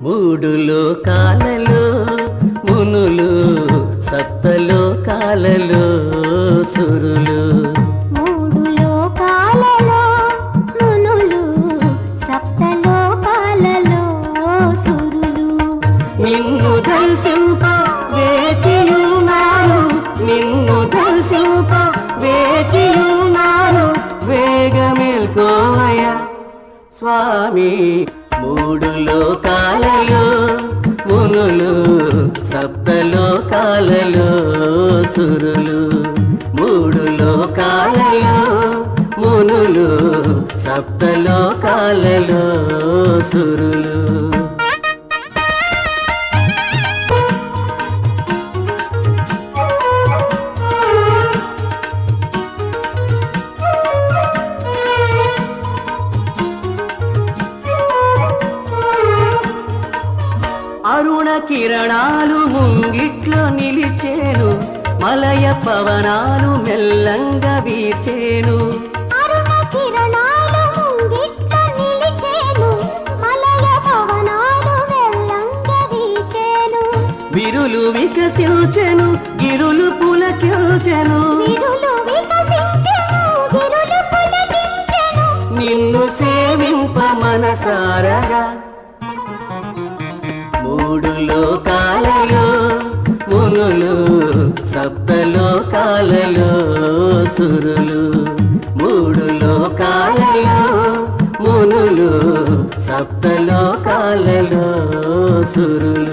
మూడు లోకాలలో మునులు, సప్తలోకాలలో సురులు. మూడు లోకాలలో మునులు, సప్తలోకాలలో సురులు. నిన్ను దర్శింప వేచియున్నారు, నిన్ను దర్శింప వేచియున్నారు. వేగమేల్కోవయ స్వామి. మూడు లోకాలలో మునులు, సప్తలోకాలలో సురులు. మూడు లోకాలలో మునులు, సప్తలోకాలలో సురులు. అరుణ కిరణాలు ముంగిట్లో నిలిచేను, మలయ పవనాలు మెల్లంగా వీచేను. అరుణ కిరణాలు ముంగిట్లో నిలిచేను, మలయ పవనాలు మెల్లంగా వీచేను. విరులు వికసించెను, గిరులు పులకించెను, విరులు వికసించెను, గిరులు పులకించెను. నిన్ను సేవింప మనసారగా. మూడు లోకాలలో మునులు, సప్తలోకాలలో సురులు. మూడు లోకాలలో మునులు, సప్తలోకాలలో సురులు.